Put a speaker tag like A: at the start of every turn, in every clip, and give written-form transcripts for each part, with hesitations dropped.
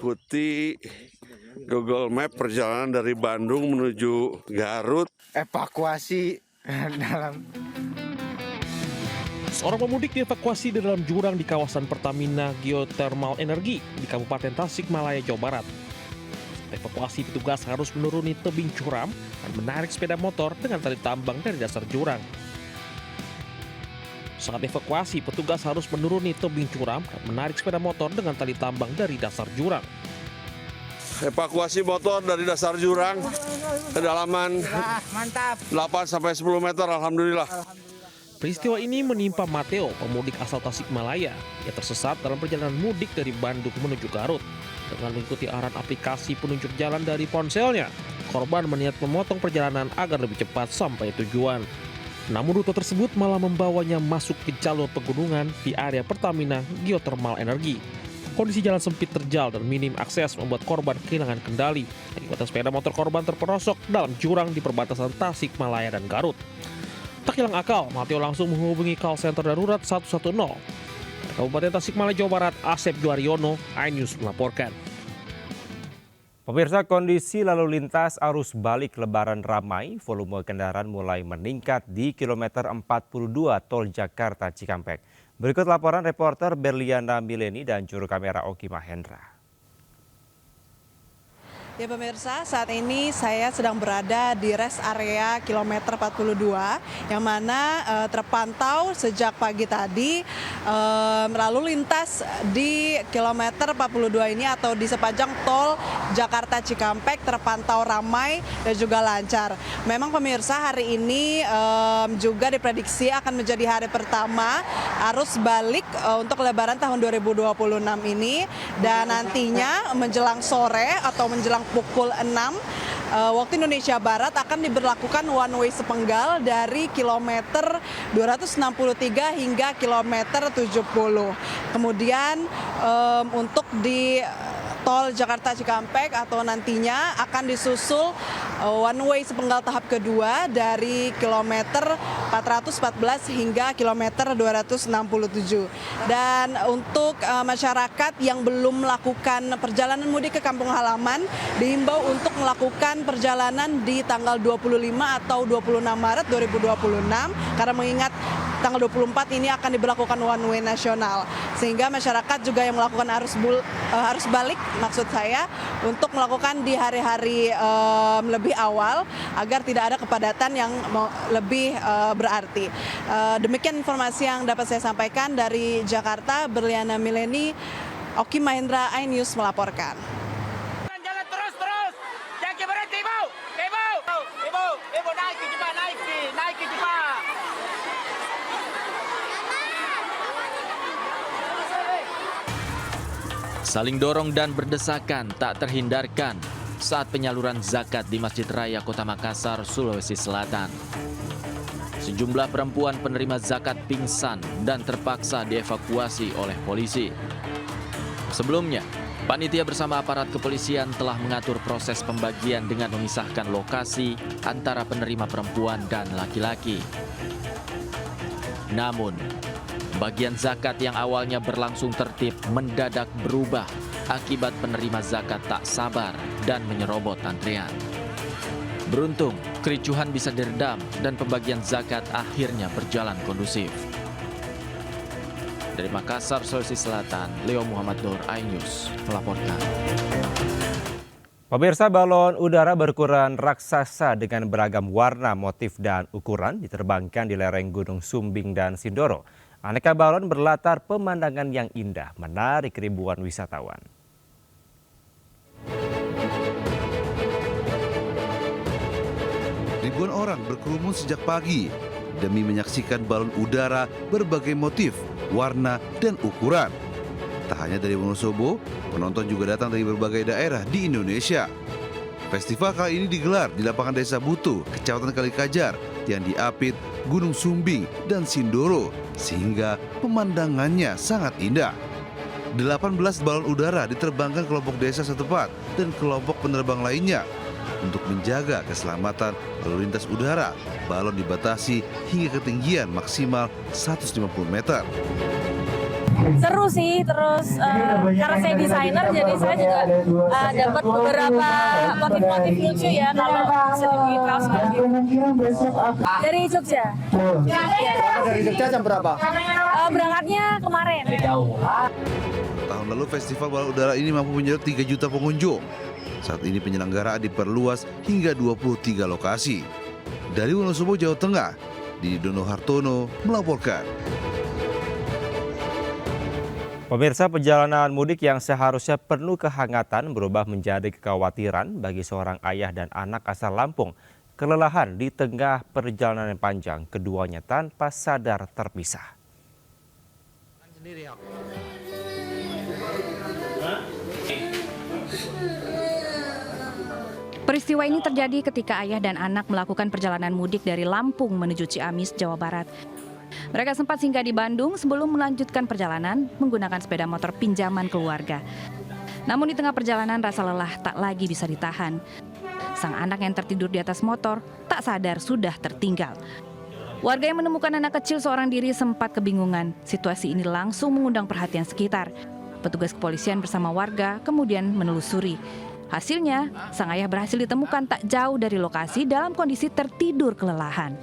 A: mengikuti Google Map perjalanan dari Bandung menuju Garut.
B: Evakuasi dalam.
C: Seorang pemudik dievakuasi di dalam jurang di kawasan Pertamina Geothermal Energi di Kabupaten Tasikmalaya, Jawa Barat. Evakuasi petugas harus menuruni tebing curam dan menarik sepeda motor dengan tali tambang dari dasar jurang. Saat evakuasi, petugas harus menuruni tebing curam dan menarik sepeda motor dengan tali tambang dari dasar jurang.
A: Evakuasi motor dari dasar jurang, kedalaman
B: Mantap.
A: 8-10 meter, alhamdulillah.
C: Peristiwa ini menimpa Mateo, pemudik asal Tasikmalaya, yang tersesat dalam perjalanan mudik dari Bandung menuju Garut. Dengan mengikuti arahan aplikasi penunjuk jalan dari ponselnya, korban berniat memotong perjalanan agar lebih cepat sampai tujuan. Namun rute tersebut malah membawanya masuk ke jalur pegunungan di area Pertamina Geothermal Energi. Kondisi jalan sempit terjal dan minim akses membuat korban kehilangan kendali. Akibatnya sepeda motor korban terperosok dalam jurang di perbatasan Tasikmalaya dan Garut. Tak hilang akal, Mateo langsung menghubungi call center darurat 110. Kabupaten Tasikmalaya, Jawa Barat, Asep Juariono, iNews melaporkan.
D: Pemirsa, kondisi lalu lintas arus balik Lebaran ramai, volume kendaraan mulai meningkat di kilometer 42 Tol Jakarta Cikampek. Berikut laporan reporter Berliana Mileni dan juru kamera Oki Mahendra.
E: Ya pemirsa, saat ini saya sedang berada di rest area kilometer 42 yang mana terpantau sejak pagi tadi lalu lintas di kilometer 42 ini atau di sepanjang tol Jakarta Cikampek terpantau ramai dan juga lancar. Memang pemirsa, hari ini juga diprediksi akan menjadi hari pertama arus balik untuk Lebaran tahun 2026 ini, dan nantinya menjelang sore atau menjelang pukul 6 waktu Indonesia Barat akan diberlakukan one way sepenggal dari kilometer 263 hingga kilometer 70. Kemudian untuk di tol Jakarta Cikampek atau nantinya akan disusul one way sepenggal tahap kedua dari kilometer 414 hingga kilometer 267. Dan untuk masyarakat yang belum melakukan perjalanan mudik ke kampung halaman diimbau untuk melakukan perjalanan di tanggal 25 atau 26 Maret 2026 karena mengingat tanggal 24 ini akan diberlakukan one way nasional, sehingga masyarakat juga yang melakukan arus balik maksud saya untuk melakukan di hari-hari lebih awal agar tidak ada kepadatan yang lebih berarti. Demikian informasi yang dapat saya sampaikan dari Jakarta. Berliana Mileni, Oki Mahendra, iNews melaporkan.
F: Jalan terus, jangan berhenti, ibu naiki cepat.
G: Saling dorong dan berdesakan tak terhindarkan saat penyaluran zakat di Masjid Raya Kota Makassar, Sulawesi Selatan. Sejumlah perempuan penerima zakat pingsan dan terpaksa dievakuasi oleh polisi. Sebelumnya, panitia bersama aparat kepolisian telah mengatur proses pembagian dengan memisahkan lokasi antara penerima perempuan dan laki-laki. Namun, bagian zakat yang awalnya berlangsung tertib mendadak berubah akibat penerima zakat tak sabar dan menyerobot antrean. Beruntung, kericuhan bisa diredam dan pembagian zakat akhirnya berjalan kondusif. Dari Makassar, Sulawesi Selatan, Leo Muhammad Nur, iNews melaporkan.
D: Pemirsa, balon udara berukuran raksasa dengan beragam warna, motif, dan ukuran diterbangkan di lereng Gunung Sumbing dan Sindoro. Aneka balon berlatar pemandangan yang indah, menarik ribuan wisatawan.
H: Ribuan orang berkerumun sejak pagi demi menyaksikan balon udara berbagai motif, warna, dan ukuran. Tak hanya dari Wonosobo, penonton juga datang dari berbagai daerah di Indonesia. Festival kali ini digelar di lapangan Desa Butuh, Kecamatan Kalikajar, yang diapit Gunung Sumbing dan Sindoro, sehingga pemandangannya sangat indah. 18 balon udara diterbangkan kelompok desa setempat dan kelompok penerbang lainnya. Untuk menjaga keselamatan lalu lintas udara, balon dibatasi hingga ketinggian maksimal 150 meter.
I: Seru sih, terus karena saya desainer jadi saya juga dapat beberapa motif-motif lucu ya kalau sering di kaos gitu. Dari Jogja.
B: Dari Jogja jam berapa?
I: Berangkatnya kemarin.
H: Tahun lalu festival balon udara ini mampu menyedot 3 juta pengunjung. Saat ini penyelenggaraan diperluas hingga 23 lokasi. Dari Wonosobo, Jawa Tengah, Didi Dono Hartono melaporkan.
D: Pemirsa, perjalanan mudik yang seharusnya penuh kehangatan berubah menjadi kekhawatiran bagi seorang ayah dan anak asal Lampung. Kelelahan di tengah perjalanan yang panjang, keduanya tanpa sadar terpisah.
J: Peristiwa ini terjadi ketika ayah dan anak melakukan perjalanan mudik dari Lampung menuju Ciamis, Jawa Barat. Mereka sempat singgah di Bandung sebelum melanjutkan perjalanan menggunakan sepeda motor pinjaman keluarga. Namun di tengah perjalanan rasa lelah tak lagi bisa ditahan. Sang anak yang tertidur di atas motor tak sadar sudah tertinggal. Warga yang menemukan anak kecil seorang diri sempat kebingungan. Situasi ini langsung mengundang perhatian sekitar. Petugas kepolisian bersama warga kemudian menelusuri. Hasilnya, sang ayah berhasil ditemukan tak jauh dari lokasi dalam kondisi tertidur kelelahan.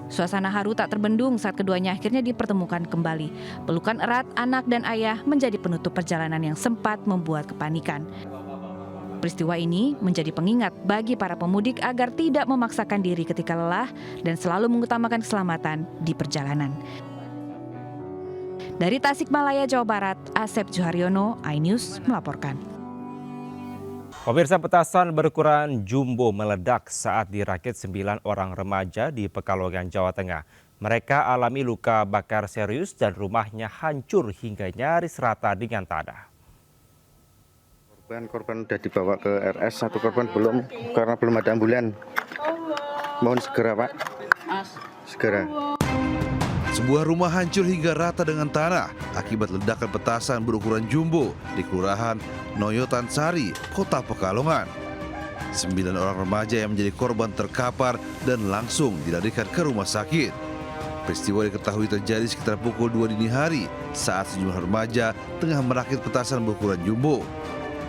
J: Suasana haru tak terbendung saat keduanya akhirnya dipertemukan kembali. Pelukan erat anak dan ayah menjadi penutup perjalanan yang sempat membuat kepanikan. Peristiwa ini menjadi pengingat bagi para pemudik agar tidak memaksakan diri ketika lelah dan selalu mengutamakan keselamatan di perjalanan. Dari Tasikmalaya, Jawa Barat, Asep Juharyono, iNews melaporkan.
D: Pemirsa, petasan berukuran jumbo meledak saat dirakit 9 orang remaja di Pekalongan, Jawa Tengah. Mereka alami luka bakar serius dan rumahnya hancur hingga nyaris rata dengan tanah.
B: Korban sudah dibawa ke RS, satu korban belum karena belum ada ambulan. Mohon segera, Pak. Segera.
H: Sebuah rumah hancur hingga rata dengan tanah akibat ledakan petasan berukuran jumbo di Kelurahan Noyotan Sari, Kota Pekalongan. 9 orang remaja yang menjadi korban terkapar dan langsung dilarikan ke rumah sakit. Peristiwa diketahui terjadi sekitar pukul 2 dini hari saat sejumlah remaja tengah merakit petasan berukuran jumbo.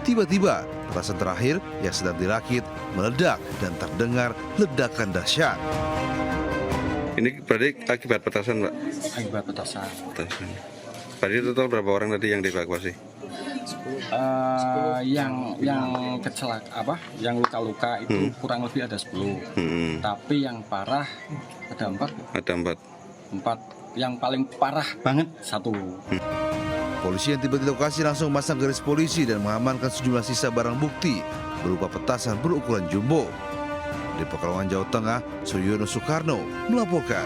H: Tiba-tiba, petasan terakhir yang sedang dirakit meledak dan terdengar ledakan dahsyat.
A: Ini berarti akibat petasan, Pak?
K: Akibat petasan.
A: Berarti total berapa orang tadi yang dievakuasi?
K: Yang kecelak yang luka-luka itu kurang lebih ada 10. Tapi yang parah ada 4.
A: Ada 4.
K: Yang paling parah banget 1.
H: Polisi yang tiba di lokasi langsung memasang garis polisi dan mengamankan sejumlah sisa barang bukti berupa petasan berukuran jumbo. Di Pekalongan, Jawa Tengah, Suryono Soekarno melaporkan.